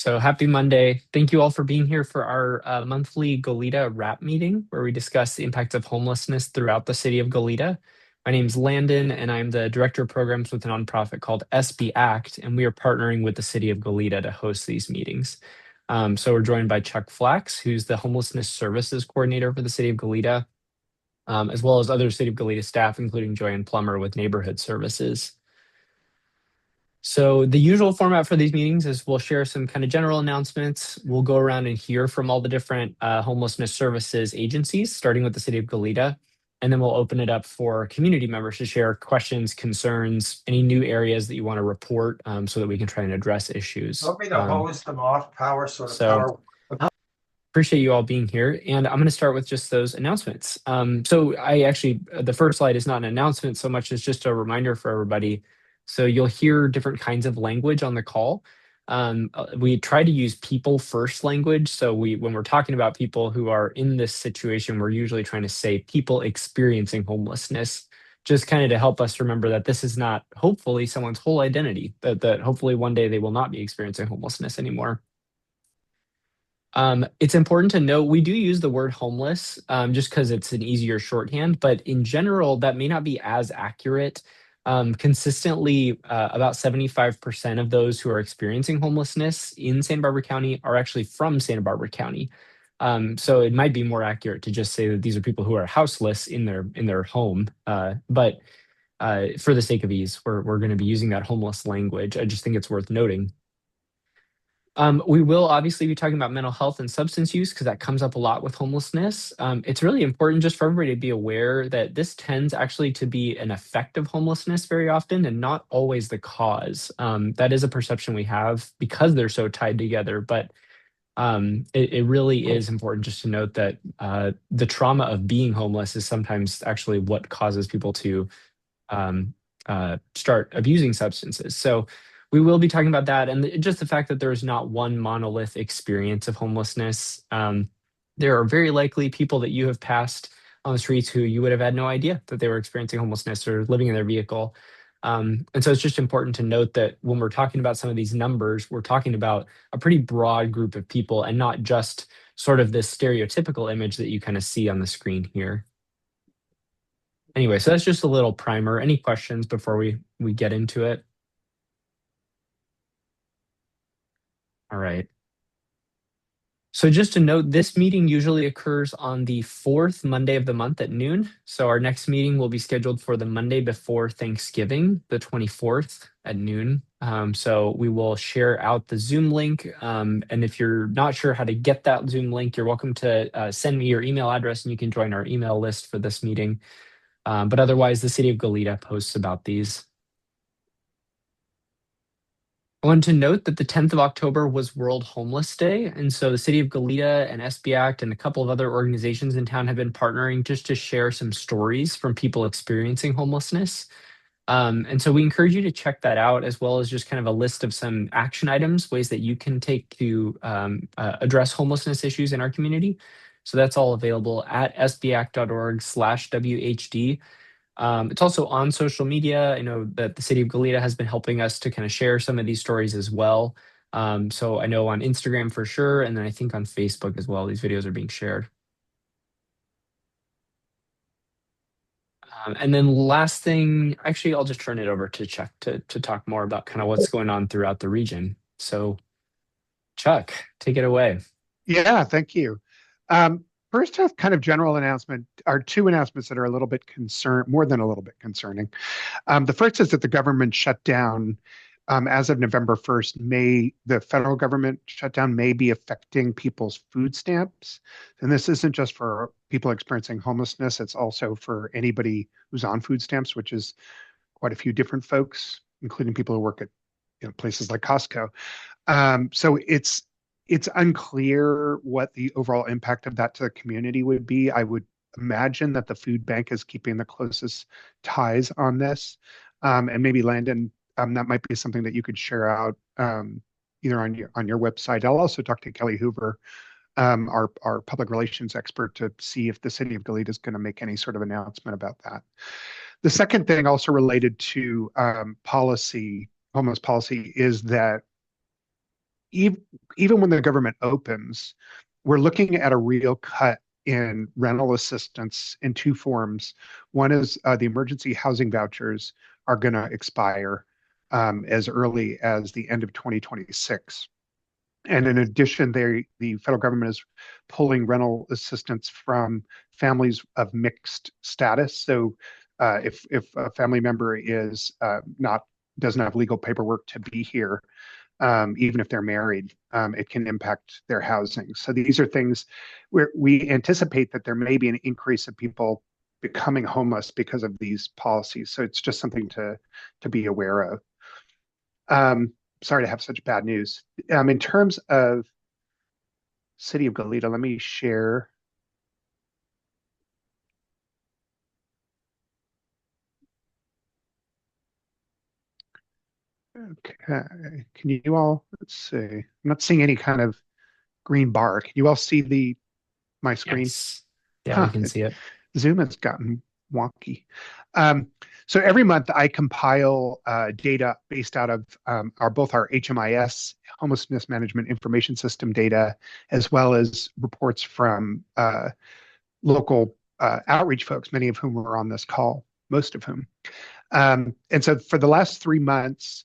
So happy Monday. Thank you all for being here for our monthly Goleta wrap meeting where we discuss the impact of homelessness throughout the city of Goleta. My name is Landon and I'm the director of programs with a nonprofit called SB Act, and we are partnering with the city of Goleta to host these meetings. So we're joined by Chuck Flax, who's the homelessness services coordinator for the city of Goleta, as well as other city of Goleta staff, including Joanne Plummer with neighborhood services. So the usual format for these meetings is we'll share some kind of general announcements. We'll go around and hear from all the different homelessness services agencies, starting with the city of Goleta. And then we'll open it up for community members to share questions, concerns, any new areas that you want to report so that we can try and address issues. Want me to hose them off, power sort of So power? appreciate you all being here. And I'm going to start with just those announcements. So I actually, the first slide is not an announcement so much as just a reminder for everybody. So you'll hear different kinds of language on the call. We try to use people first language. So when we're talking about people who are in this situation, we're usually trying to say people experiencing homelessness, just kind of to help us remember that this is not hopefully someone's whole identity, that hopefully one day they will not be experiencing homelessness anymore. It's important to note we do use the word homeless just because it's an easier shorthand, but in general, that may not be as accurate. Consistently, about 75% of those who are experiencing homelessness in Santa Barbara County are actually from Santa Barbara County. So it might be more accurate to just say that these are people who are houseless in their home. But for the sake of ease, we're going to be using that homeless language. I just think it's worth noting. We will obviously be talking about mental health and substance use because that comes up a lot with homelessness. It's really important just for everybody to be aware that this tends actually to be an effect of homelessness very often and not always the cause. That is a perception we have because they're so tied together. But it really is important just to note that the trauma of being homeless is sometimes actually what causes people to start abusing substances. So we will be talking about that and just the fact that there is not one monolith experience of homelessness. There are very likely people that you have passed on the streets who you would have had no idea that they were experiencing homelessness or living in their vehicle. And so it's just important to note that when we're talking about some of these numbers, we're talking about a pretty broad group of people and not just sort of this stereotypical image that you kind of see on the screen here. Anyway, so that's just a little primer. Any questions before we get into it? All right. So just to note, this meeting usually occurs on the fourth Monday of the month at noon. So our next meeting will be scheduled for the Monday before Thanksgiving, the 24th at noon. So we will share out the Zoom link. And if you're not sure how to get that Zoom link, you're welcome to send me your email address and you can join our email list for this meeting. But otherwise, the city of Goleta posts about these. I wanted to note that the 10th of October was World Homeless Day. And so the city of Goleta and SB Act and a couple of other organizations in town have been partnering just to share some stories from people experiencing homelessness. And so we encourage you to check that out, as well as just kind of a list of some action items, ways that you can take to address homelessness issues in our community. So that's all available at sbact.org/WHD. It's also on social media. I know that the city of Goleta has been helping us to kind of share some of these stories as well. So I know on Instagram for sure, and then I think on Facebook as well, these videos are being shared. And then last thing, actually, I'll just turn it over to Chuck to talk more about kind of what's going on throughout the region. So Chuck, take it away. Yeah, thank you. First, a kind of general announcement are two announcements that are a little bit more than a little bit concerning. The first is that the government shut down as of November 1st. The federal government shutdown may be affecting people's food stamps. And this isn't just for people experiencing homelessness, it's also for anybody who's on food stamps, which is quite a few different folks, including people who work at places like Costco. So it's unclear what the overall impact of that to the community would be. I would imagine that the food bank is keeping the closest ties on this. And maybe Landon, that might be something that you could share out either on your website. I'll also talk to Kelly Hoover, our public relations expert, to see if the city of Goleta is going to make any sort of announcement about that. The second thing also related to homeless policy, is that even when the government opens, we're looking at a real cut in rental assistance in two forms. One is the emergency housing vouchers are going to expire as early as the end of 2026. And in addition, the federal government is pulling rental assistance from families of mixed status. So if a family member is not doesn't have legal paperwork to be here, even if they're married, it can impact their housing. So these are things where we anticipate that there may be an increase of people becoming homeless because of these policies. So it's just something to be aware of. Sorry to have such bad news. In terms of City of Goleta, let me share. Okay, can you all, let's see. I'm not seeing any kind of green bar. Can you all see my screen? Yes. Yeah, we Huh, can see it. Zoom has gotten wonky. Um, so every month I compile data based out of both our HMIS, Homelessness Management Information System data, as well as reports from local outreach folks, many of whom were on this call, most of whom. And so for the last 3 months,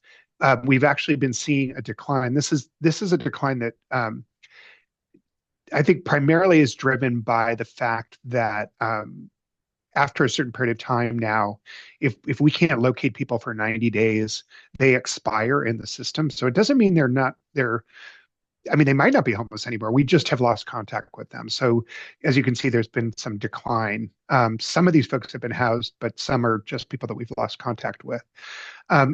we've actually been seeing a decline. This is a decline that I think primarily is driven by the fact that after a certain period of time now, if we can't locate people for 90 days, they expire in the system. So it doesn't mean they're I mean, they might not be homeless anymore. We just have lost contact with them. So, as you can see, there's been some decline. Some of these folks have been housed, but some are just people that we've lost contact with.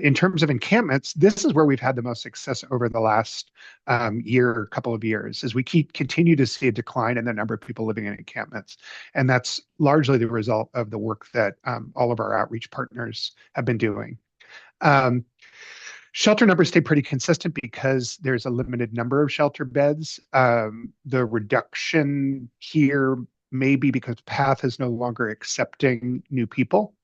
In terms of encampments, this is where we've had the most success over the last couple of years, as we continue to see a decline in the number of people living in encampments. And that's largely the result of the work that all of our outreach partners have been doing. Um, Shelter numbers stay pretty consistent because there's a limited number of shelter beds. The reduction here may be because PATH is no longer accepting new people.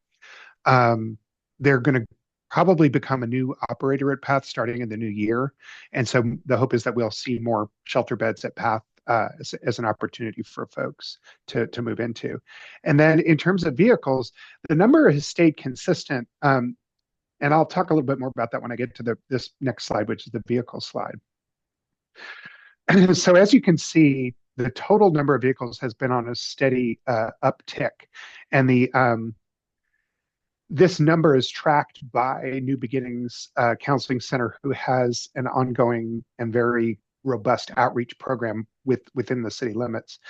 They're going to probably become a new operator at PATH starting in the new year. And so the hope is that we'll see more shelter beds at PATH as an opportunity for folks to move into. And then in terms of vehicles, the number has stayed consistent. And I'll talk a little bit more about that when I get to this next slide, which is the vehicle slide. So as you can see, the total number of vehicles has been on a steady uptick. And this number is tracked by New Beginnings Counseling Center, who has an ongoing and very robust outreach program within the city limits.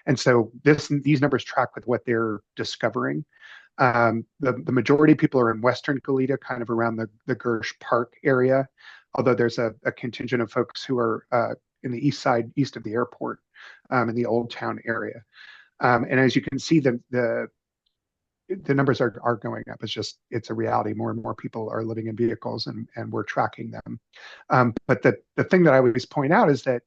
And so these numbers track with what they're discovering. The majority of people are in Western Goleta, kind of around the Gersh Park area, although there's a contingent of folks who are in the east side, east of the airport, in the Old Town area. And as you can see, the numbers are going up. It's a reality. More and more people are living in vehicles, and we're tracking them. But the thing that I always point out is that,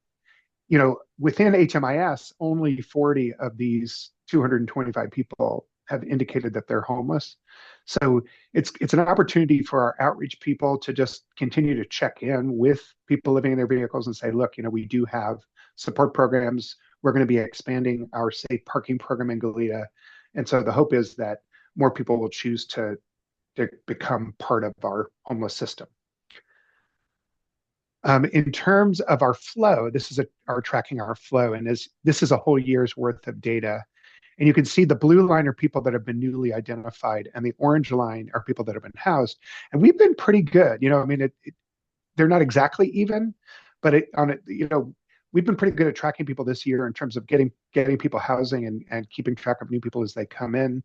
within HMIS, only 40 of these 225 people have indicated that they're homeless. So it's an opportunity for our outreach people to just continue to check in with people living in their vehicles and say, look, we do have support programs. We're going to be expanding our safe parking program in Goleta. And so the hope is that more people will choose to become part of our homeless system. In terms of our flow, this is our tracking our flow, and this is a whole year's worth of data. And you can see the blue line are people that have been newly identified, and the orange line are people that have been housed. And we've been pretty good. They're not exactly even, but we've been pretty good at tracking people this year in terms of getting people housing and keeping track of new people as they come in.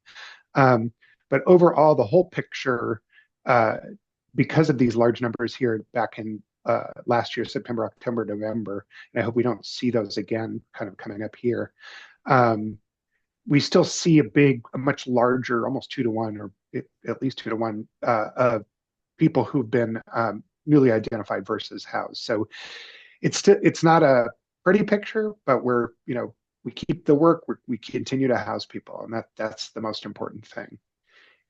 But overall, the whole picture, because of these large numbers here back in last year, September, October, November, and I hope we don't see those again kind of coming up here. We still see a much larger, almost 2-to-1, or at least 2-to-1, of people who've been newly identified versus housed. So it's not a pretty picture, but we keep the work, we continue to house people, and that's the most important thing.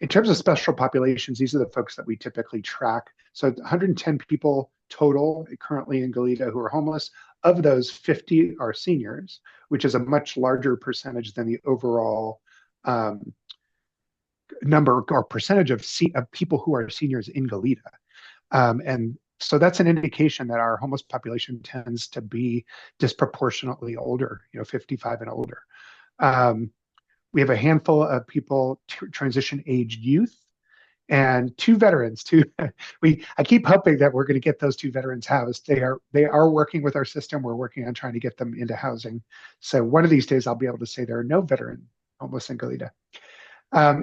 In terms of special populations, these are the folks that we typically track. So 110 people total currently in Goleta who are homeless. Of those, 50 are seniors, which is a much larger percentage than the overall um, number or percentage of people who are seniors in Goleta. And so that's an indication that our homeless population tends to be disproportionately older, 55 and older. Um, we have a handful of people, transition aged youth, and two veterans. I keep hoping that we're going to get those two veterans housed. They are working with our system. We're working on trying to get them into housing. So one of these days, I'll be able to say there are no veteran homeless in Goleta.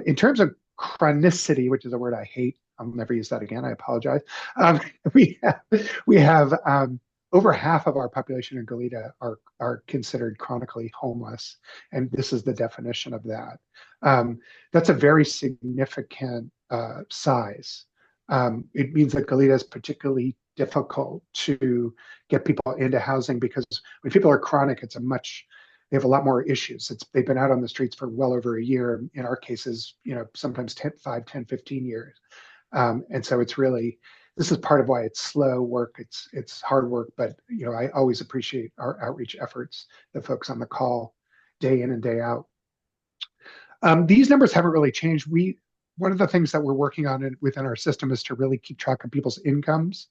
In terms of chronicity, which is a word I hate, I'll never use that again. I apologize. Um, we have, we have over half of our population in Goleta are considered chronically homeless, and this is the definition of that. That's a very significant size. It means that Goleta is particularly difficult to get people into housing because when people are chronic, they have a lot more issues. They've been out on the streets for well over a year. In our cases, sometimes 10, 5, 10, 15 years. And so this is part of why it's slow work. It's hard work, but I always appreciate our outreach efforts, the folks on the call day in and day out. These numbers haven't really changed. One of the things that we're working on within our system is to really keep track of people's incomes.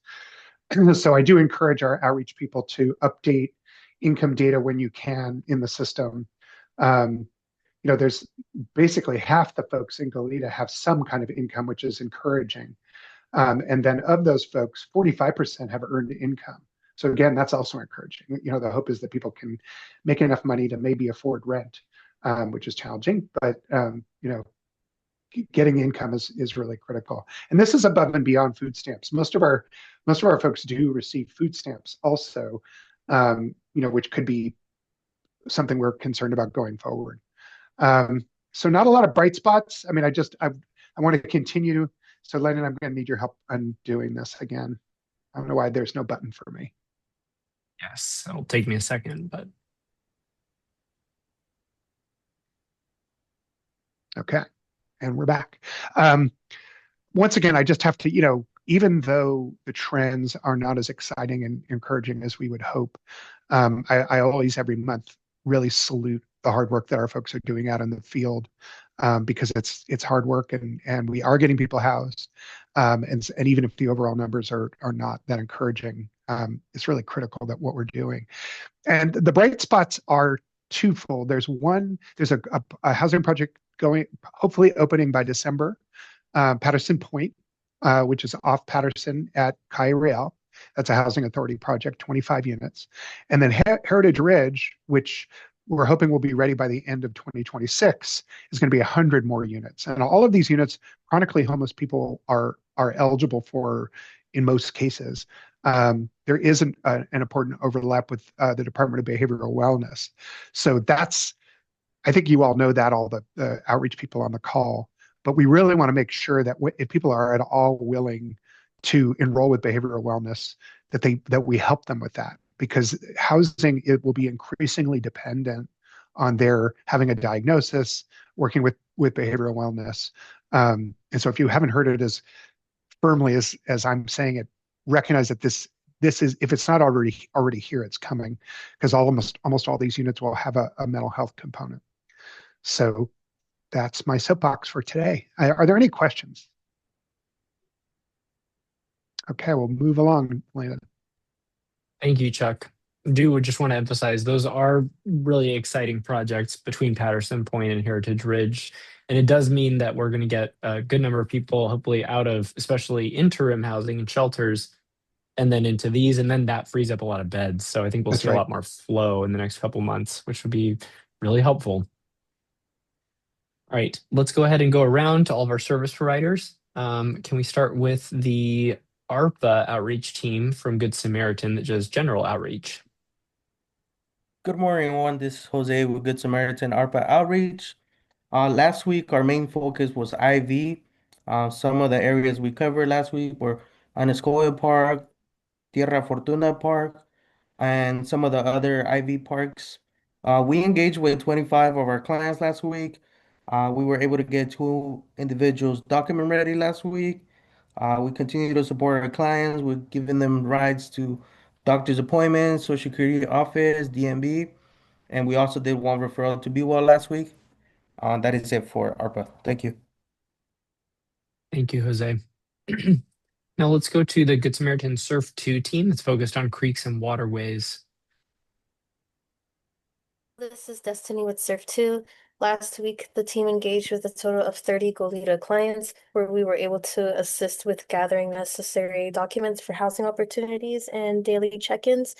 So I do encourage our outreach people to update income data when you can in the system. There's basically half the folks in Goleta have some kind of income, which is encouraging. And then of those folks, 45% have earned income. So again, that's also encouraging. The hope is that people can make enough money to maybe afford rent, which is challenging, but getting income is really critical. And this is above and beyond food stamps. Most of our folks do receive food stamps also, which could be something we're concerned about going forward. So not a lot of bright spots. I mean, I want to continue. So Lennon, I'm going to need your help undoing this again. I don't know why there's no button for me. Yes, it'll take me a second, but okay. And we're back. Once again, I just have to, even though the trends are not as exciting and encouraging as we would hope, I always every month really salute the hard work that our folks are doing out in the field, because it's hard work and we are getting people housed, and even if the overall numbers are not that encouraging, it's really critical that what we're doing. And the bright spots are twofold. There's a housing project hopefully opening by December, Patterson Point, which is off Patterson at Calle Real. That's a housing authority project, 25 units. And then Heritage Ridge, which we're hoping will be ready by the end of 2026, is going to be 100 more units. And all of these units, chronically homeless people are eligible for in most cases. There is an important overlap with the Department of Behavioral Wellness. So I think you all know that, all the outreach people on the call, but we really want to make sure that if people are at all willing to enroll with behavioral wellness, that we help them with that, because housing, it will be increasingly dependent on their having a diagnosis, working with behavioral wellness. And so if you haven't heard it as firmly as I'm saying it, recognize that this is, if it's not already here, it's coming, because almost all these units will have a mental health component. So that's my soapbox for today. Are there any questions? Okay, we'll move along, Lena. thank you, Chuck. Do just want to emphasize those are really exciting projects between Patterson Point and Heritage Ridge. And it does mean that we're going to get a good number of people, hopefully, out of especially interim housing and shelters and then into these. And then that frees up a lot of beds. So I think we'll That's see right. a lot more flow in the next couple months, which would be really helpful. All right, let's go ahead and go around to all of our service providers. Can we start with the ARPA outreach team from Good Samaritan that does general outreach? Good morning, everyone. This is Jose with Good Samaritan ARPA Outreach. Last week, our main focus was IV. Some of the areas we covered last week were Aniscoya Park, Tierra Fortuna Park, and some of the other IV parks. We engaged with 25 of our clients last week. We were able to get two individuals document ready last week. We continue to support our clients. We're giving them rides to doctor's appointments, Social Security office, DMB, and we also did one referral to Be Well last week. That is it for ARPA. Thank you. Thank you, Jose. Now let's go to the Good Samaritan Surf 2 team that's focused on creeks and waterways. This is Destiny with Surf 2. Last week, the team engaged with a total of 30 Goleta clients, where we were able to assist with gathering necessary documents for housing opportunities and daily check-ins.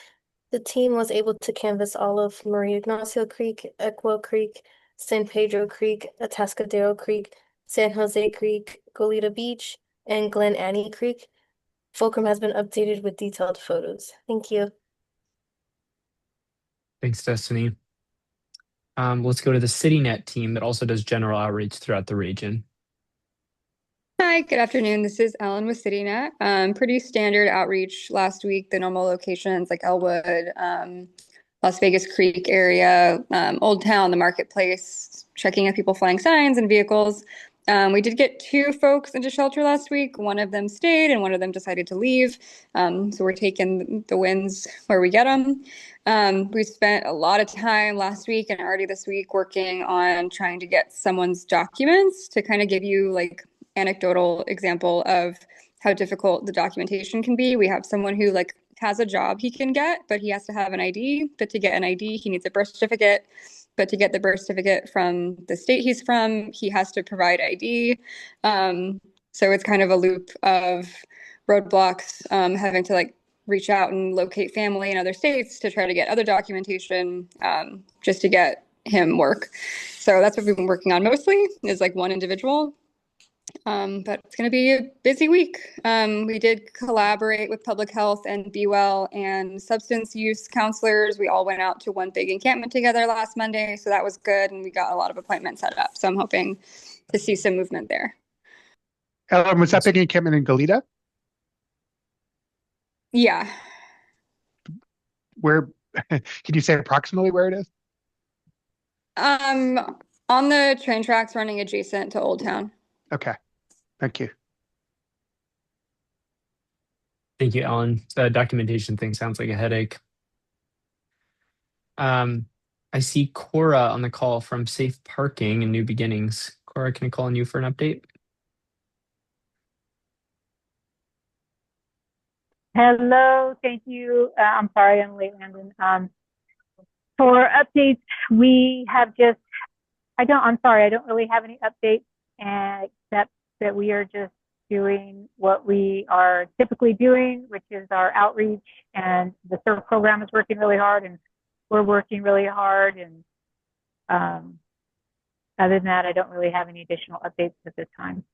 The team was able to canvass all of Maria Ignacio Creek, Equo Creek, San Pedro Creek, Atascadero Creek, San Jose Creek, Goleta Beach, and Glen Annie Creek. Fulcrum has been updated with detailed photos. Thank you. Thanks, Destiny. Let's go to the CityNet team that also does general outreach throughout the region. Hi, good afternoon. This is Ellen with CityNet. Pretty standard outreach last week, the normal locations like Elwood, Las Vegas Creek area, Old Town, the marketplace, checking if people flying signs and vehicles. We did get two folks into shelter last week. One of them stayed and one of them decided to leave. So we're taking the wins where we get them. We spent a lot of time last week and already this week working on trying to get someone's documents to kind of give you like anecdotal example of how difficult the documentation can be. We have someone who like has a job he can get, but he has to have an ID. But to get an ID, he needs a birth certificate. But to get the birth certificate from the state he's from, he has to provide ID. So it's kind of a loop of roadblocks, having to like reach out and locate family in other states to try to get other documentation, just to get him work. So that's what we've been working on mostly, is like one individual. But it's going to be a busy week. We did collaborate with public health and Be Well and substance use counselors. We all went out to one big encampment together last Monday, so that was good, and we got a lot of appointments set up. So I'm hoping to see some movement there. Ellen, was that big encampment in Goleta? Yeah. Where can you say approximately where it is? On the train tracks running adjacent to Old Town. Okay. Thank you. Thank you, Ellen. The documentation thing sounds like a headache. I see Cora on the call from Safe Parking and New Beginnings. Cora, can I call on you for an update? Hello, thank you. I'm sorry I'm late, Landon. For updates, we have just, I'm sorry, I don't really have any updates, except that we are just doing what we are typically doing, which is our outreach, and the SURF program is working really hard, and we're working really hard. And other than that, I don't really have any additional updates at this time.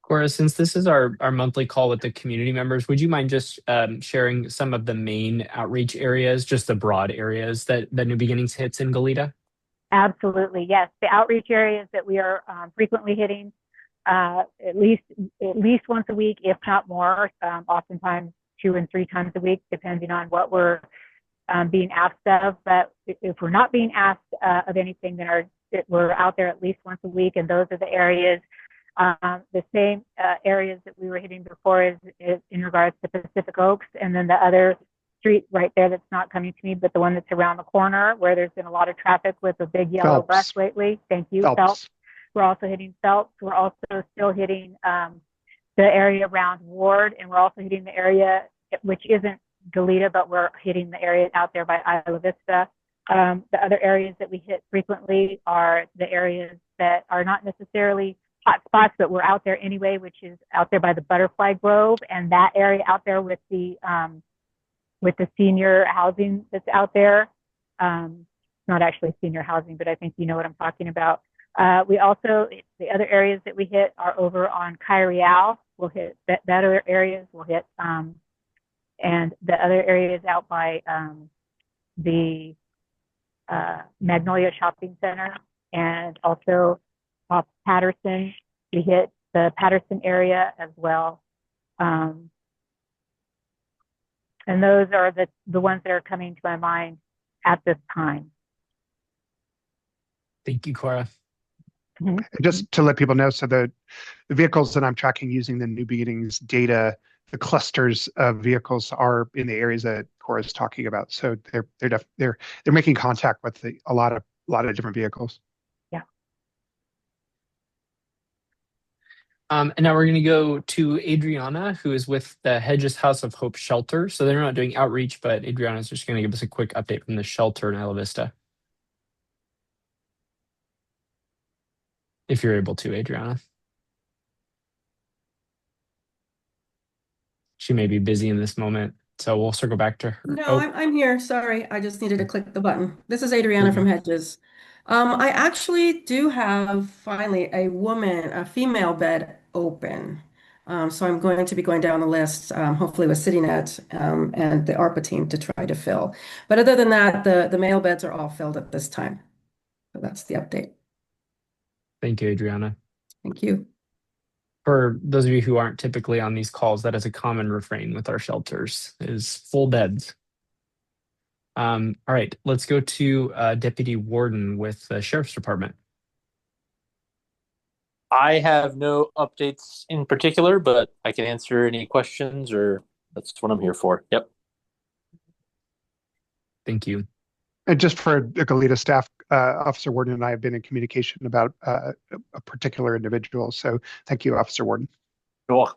Cora, since this is our monthly call with the community members, would you mind just sharing some of the main outreach areas, just the broad areas that New Beginnings hits in Goleta? Absolutely, yes. The outreach areas that we are frequently hitting, at least once a week, if not more, oftentimes 2 and 3 times a week, depending on what we're being asked of. But if we're not being asked of anything, then we're out there at least once a week, and those are the areas. The same areas that we were hitting before is in regards to Pacific Oaks, and then the other street right there that's not coming to me, but the one that's around the corner where there's been a lot of traffic with a big yellow bus lately. Thank you, Phelps. We're also hitting Phelps. We're also still hitting the area around Ward, and we're also hitting the area which isn't Goleta, but we're hitting the area out there by Isla Vista. The other areas that we hit frequently are the areas that are not necessarily hot spots, but we're out there anyway, which is out there by the Butterfly Grove, and that area out there with the senior housing that's out there. Not actually senior housing, but I think you know what I'm talking about. We also, the other areas that we hit are over on Kyrial. We'll hit that other areas. We'll hit, and the other areas out by the Magnolia Shopping Center, and also off Patterson. We hit the Patterson area as well. And those are the ones that are coming to my mind at this time. Thank you, Cora. And just to let people know, so the vehicles that I'm tracking using the New Beginnings data, the clusters of vehicles are in the areas that Cora is talking about. So they're making contact with a lot of different vehicles. Yeah. And now we're going to go to Adriana, who is with the Hedges House of Hope shelter. So they're not doing outreach, but Adriana is just going to give us a quick update from the shelter in Isla Vista. If you're able to, Adriana. She may be busy in this moment, so we'll circle back to her. No, Oh, I'm here. Sorry, I just needed to click the button. This is Adriana from Hedges. I actually do have finally a female bed open. So I'm going to be going down the list, hopefully with CityNet and the ARPA team to try to fill. But other than that, the male beds are all filled at this time. So that's the update. thank you, Adriana. Thank you. For those of you who aren't typically on these calls, that is a common refrain with our shelters, is full beds. All right, let's go to Deputy Warden with the Sheriff's Department. I have no updates in particular, but I can answer any questions, or that's what I'm here for. Yep. Thank you. And just for the Goleta staff, Officer Warden and I have been in communication about a particular individual. So thank you, Officer Warden. Cool.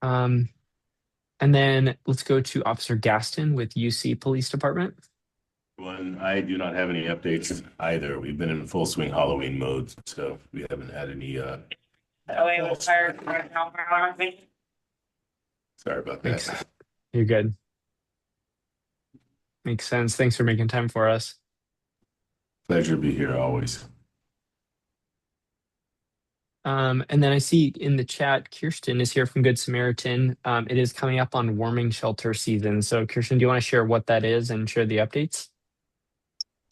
And then let's go to Officer Gaston with UC Police Department. I do not have any updates either. We've been in full swing Halloween mode, so we haven't had any sorry about that. You're good. Makes sense. Thanks for making time for us. Pleasure to be here always. And then I see in the chat, Kirsten is here from Good Samaritan. It is coming up on warming shelter season. So Kirsten, do you want to share what that is and share the updates?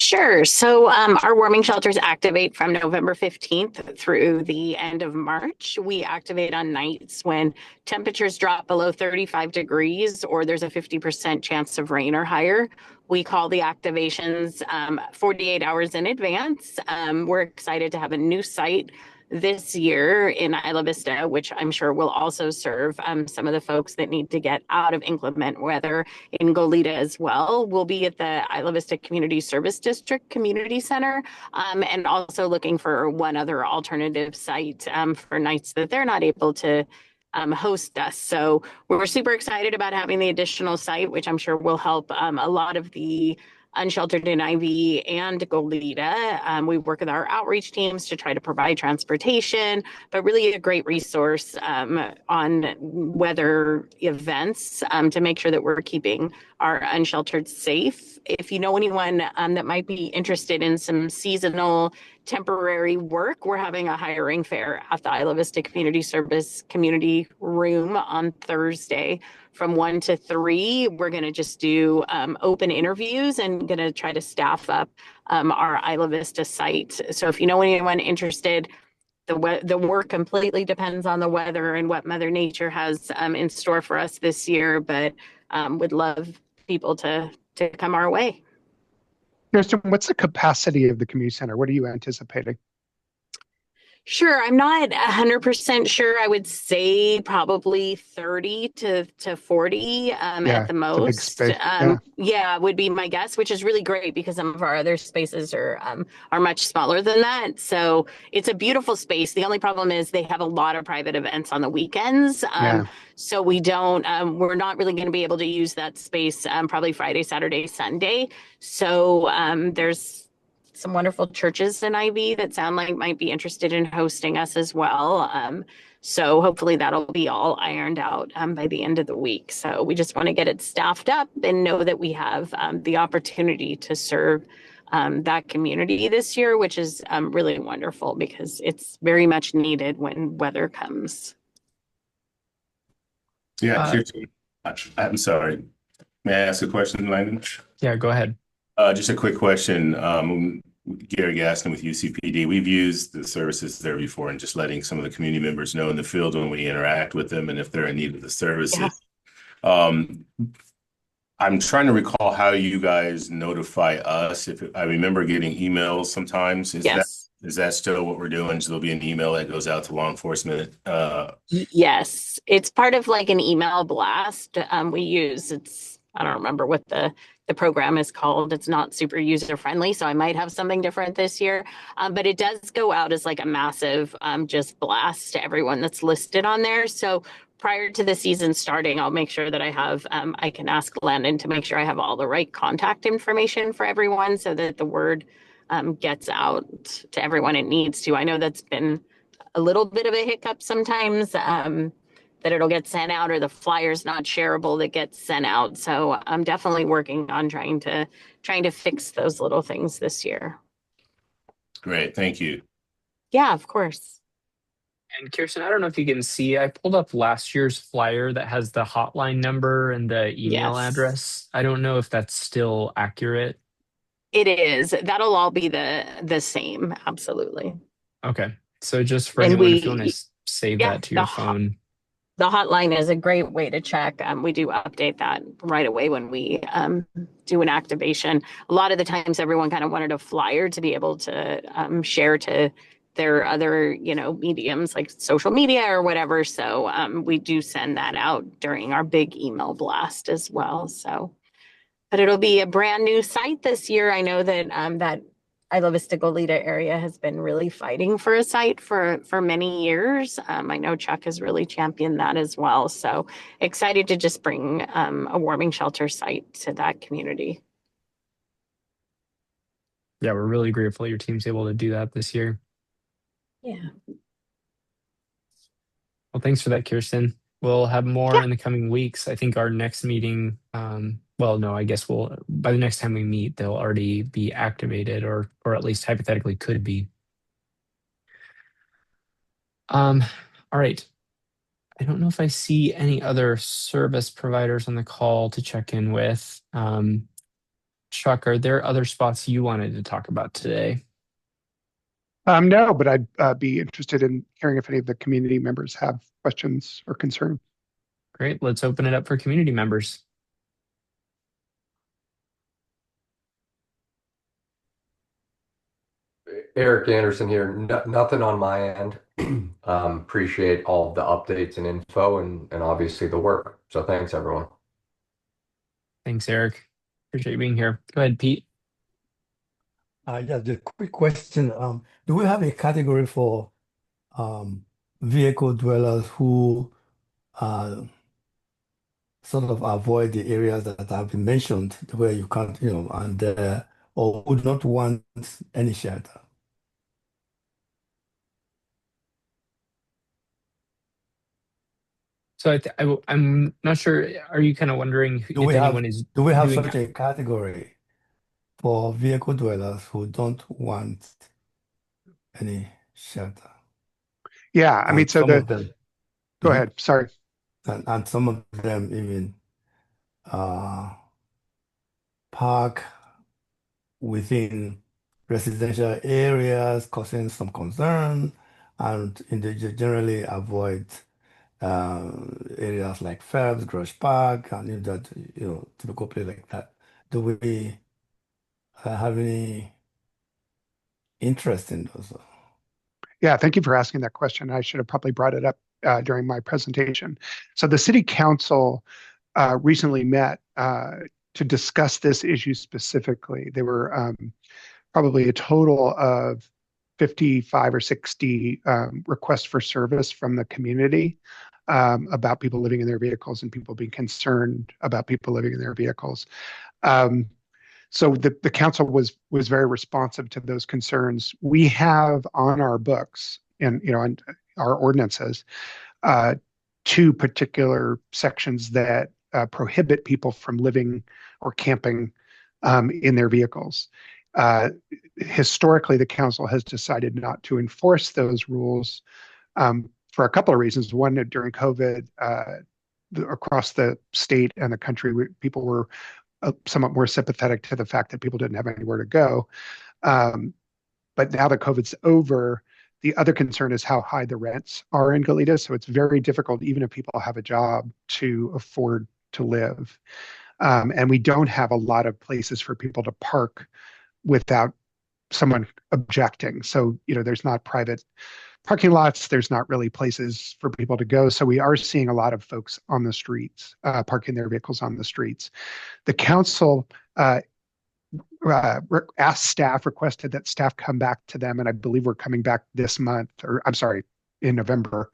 Sure. So our warming shelters activate from November 15th through the end of March. We activate on nights when temperatures drop below 35 degrees or there's a 50% chance of rain or higher. We call the activations 48 hours in advance. We're excited to have a new site this year in Isla Vista, which I'm sure will also serve some of the folks that need to get out of inclement weather in Goleta as well. We'll be at the Isla Vista Community Service District Community Center and also looking for one other alternative site for nights that they're not able to host us. So we're super excited about having the additional site, which I'm sure will help a lot of the unsheltered in IV and Goleta. We work with our outreach teams to try to provide transportation, but really a great resource on weather events to make sure that we're keeping our unsheltered safe. If you know anyone that might be interested in some seasonal temporary work, we're having a hiring fair at the Isla Vista Community Service Community Room on Thursday from 1 to 3. We're going to just do open interviews and going to try to staff up our Isla Vista site. So if you know anyone interested, the work completely depends on the weather and what Mother Nature has in store for us this year, but would love people to come our way. Kirsten, what's the capacity of the community center? What are you anticipating? Sure. I'm not 100% sure. I would say probably 30 to 40 at the most. It's a big space. Yeah, would be my guess, which is really great because some of our other spaces are much smaller than that. So it's a beautiful space. The only problem is they have a lot of private events on the weekends. So we're not really going to be able to use that space probably Friday, Saturday, Sunday. So there's some wonderful churches in IV that sound like might be interested in hosting us as well. So hopefully that'll be all ironed out by the end of the week. So we just want to get it staffed up and know that we have the opportunity to serve that community this year, which is really wonderful because it's very much needed when weather comes. Yeah, I'm sorry. May I ask a question, Landon? Yeah, go ahead. Just a quick question. Gary Gaston with UCPD. We've used the services there before and just letting some of the community members know in the field when we interact with them and if they're in need of the services. I'm trying to recall how you guys notify us. If I remember getting emails sometimes, Yes. is that still what we're doing? So there'll be an email that goes out to law enforcement. Yes, it's part of like an email blast we use. I don't remember what the program is called. It's not super user friendly, so I might have something different this year. But it does go out as like a massive just blast to everyone that's listed on there. So prior to the season starting, I'll make sure that I can ask Landon to make sure I have all the right contact information for everyone so that the word gets out to everyone it needs to. I know that's been a little bit of a hiccup sometimes, that it'll get sent out or the flyer's not shareable that gets sent out. So I'm definitely working on trying to fix those little things this year. Great, thank you. Yeah, of course. And Kirsten, I don't know if you can see, I pulled up last year's flyer that has the hotline number and the email Yes, address. I don't know if that's still accurate. it is. That'll all be the same. Absolutely. Okay. So just for And anyone, if you want to save yeah, that to your phone. the hotline is a great way to check. We do update that right away when we do an activation. A lot of the times, everyone kind of wanted a flyer to be able to share to their other, mediums like social media or whatever. So we do send that out during our big email blast as well. So, but it'll be a brand new site this year. I know that that Isla Vista Goleta area has been really fighting for a site for many years. I know Chuck has really championed that as well. So excited to just bring a warming shelter site to that community. Yeah, we're really grateful your team's able to do that this year. Yeah. Well, thanks for that, Kirsten. We'll have more in the coming weeks. I think our next meeting, well, no, I guess by the next time we meet, they'll already be activated or at least hypothetically could be. All right. I don't know if I see any other service providers on the call to check in with. Chuck, are there other spots you wanted to talk about today? No, but I'd be interested in hearing if any of the community members have questions or concerns. Great. Let's open it up for community members. Eric Anderson here. Nothing on my end. Appreciate all of the updates and info and obviously the work. So thanks, everyone. Thanks, Eric. Appreciate you being here. Go ahead, Pete. Just a quick question. Do we have a category for vehicle dwellers who sort of avoid the areas that have been mentioned where you can't, and or would not want any shelter? So I'm not sure. Are you kind of wondering Do if we have anyone is do we have doing? such a category for vehicle dwellers who don't want any shelter? Yeah, I mean, And so some of them, go Mhm. ahead. Sorry. and some of them even park within residential areas, causing some concern, and generally avoid areas like Phelps, Grush Park, and typical place like that. Do we have any interest in those? Yeah, thank you for asking that question. I should have probably brought it up during my presentation. So the city council recently met to discuss this issue specifically. There were probably a total of 55 or 60 requests for service from the community about people living in their vehicles and people being concerned about people living in their vehicles. So the council was very responsive to those concerns. We have on our books and on our ordinances two particular sections that prohibit people from living or camping in their vehicles. Historically, the council has decided not to enforce those rules for a couple of reasons. One, during COVID, across the state and the country, people were somewhat more sympathetic to the fact that people didn't have anywhere to go. But now that COVID's over, the other concern is how high the rents are in Goleta. So it's very difficult, even if people have a job, to afford to live. And we don't have a lot of places for people to park without someone objecting. So, there's not private parking lots. There's not really places for people to go. So we are seeing a lot of folks on the streets, parking their vehicles on the streets. The council asked staff, requested that staff come back to them, and I believe we're coming back this month, or I'm sorry, in November,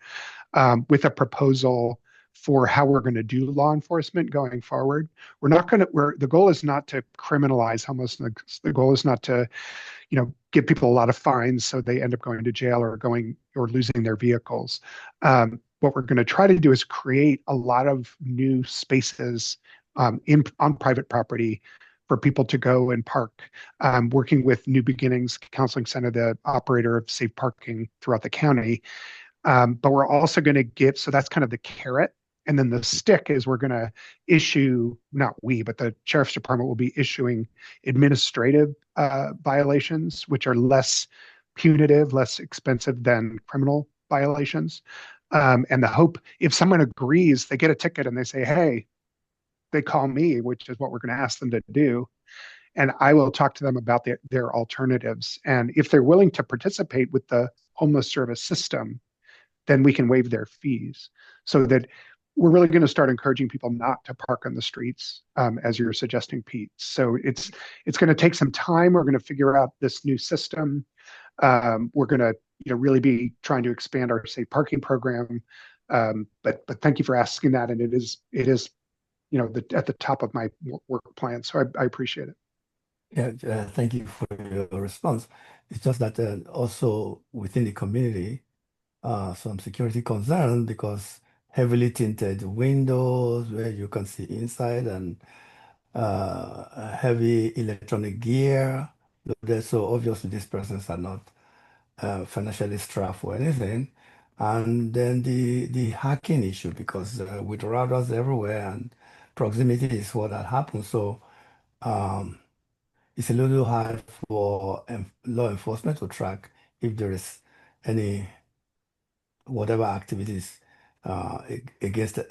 with a proposal for how we're going to do law enforcement going forward. The goal is not to criminalize homelessness. The goal is not to, give people a lot of fines so they end up going to jail or losing their vehicles. What we're going to try to do is create a lot of new spaces on private property for people to go and park. Working with New Beginnings Counseling Center, the operator of safe parking throughout the county. But we're also going to so that's kind of the carrot. And then the stick is we're going to issue, not we, but the sheriff's department will be issuing administrative violations, which are less punitive, less expensive than criminal violations. And the hope, if someone agrees, they get a ticket and they say, hey, they call me, which is what we're going to ask them to do. And I will talk to them about their alternatives. And if they're willing to participate with the homeless service system, then we can waive their fees, so that we're really going to start encouraging people not to park on the streets, as you're suggesting, Pete. So it's going to take some time. We're going to figure out this new system. We're going to really be trying to expand our safe parking program. But thank you for asking that, and it is at the top of my work plan. So I appreciate it. Yeah, thank you for your response. It's just that also within the community, some security concern because heavily tinted windows where you can see inside and heavy electronic gear loaded. So obviously these persons are not financially strapped or anything. And then the hacking issue because with routers everywhere and proximity is what that happens. So um, it's a little hard for law enforcement to track if there is any whatever activities against it.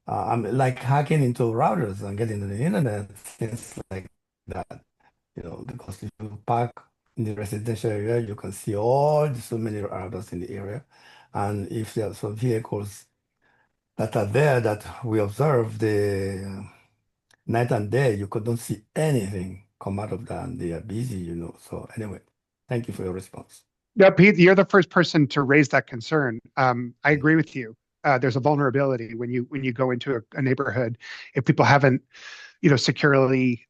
Like hacking into routers and getting to the internet, things like that. Because if you park in the residential area, you can see so many routers in the area. And if there are some vehicles that are there that we observe the night and day, you don't see anything come out of that and they are busy. So anyway, thank you for your response. Yeah, Pete, you're the first person to raise that concern. I agree with you. There's a vulnerability when you go into a neighborhood. If people haven't, securely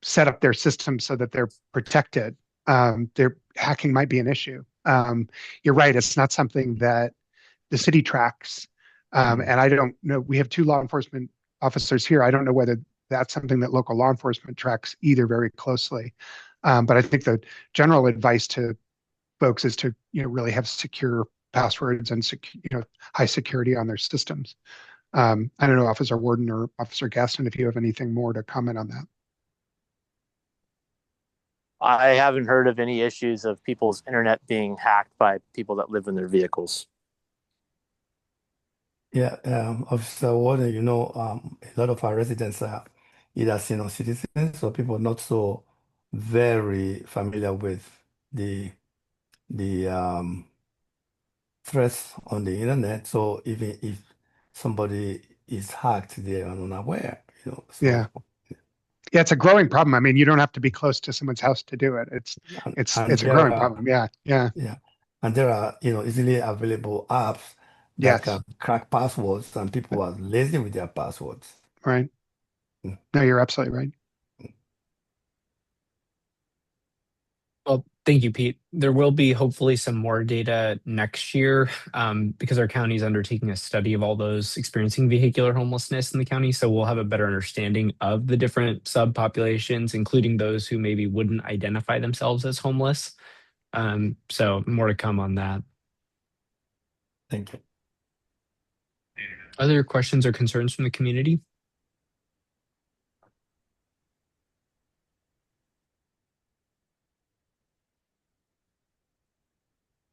set up their systems so that they're protected, their hacking might be an issue. You're right. It's not something that the city tracks. And I don't know. We have 2 law enforcement officers here. I don't know whether that's something that local law enforcement tracks either very closely. But I think the general advice to folks is to really have secure passwords and high security on their systems. I don't know, Officer Warden or Officer Gaston, if you have anything more to comment on that. I haven't heard of any issues of people's internet being hacked by people that live in their vehicles. Yeah, Officer Warden, a lot of our residents are either senior citizens or people not so very familiar with the threats on the internet. So even if somebody is hacked, they are unaware. Yeah. Yeah, it's a growing problem. I mean, you don't have to be close to someone's house to do it. It's a growing problem. Yeah. Yeah. And there are, easily available apps that can crack passwords, and people are lazy with their passwords. Right. No, you're absolutely right. Well, thank you, Pete. There will be hopefully some more data next year because our county is undertaking a study of all those experiencing vehicular homelessness in the county. So we'll have a better understanding of the different subpopulations, including those who maybe wouldn't identify themselves as homeless. So more to come on that. Thank you. Other questions or concerns from the community?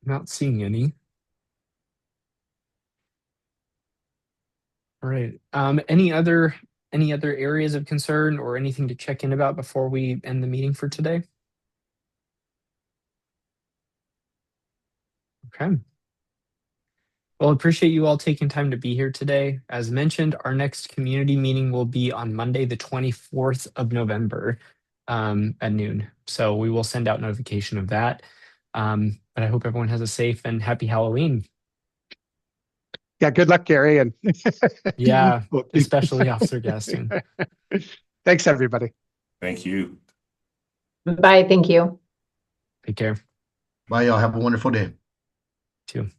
Not seeing any. All right. Any other any other areas of concern or anything to check in about before we end the meeting for today? Okay. Well, appreciate you all taking time to be here today. As mentioned, our next community meeting will be on Monday, the 24th of November at noon. So we will send out notification of that. But I hope everyone has a safe and happy Halloween. Yeah, good luck, Gary. And Yeah, especially Officer Gaston. Thanks, everybody. Thank you. Bye. Thank you. Take care. Bye, y'all. Have a wonderful day. Too.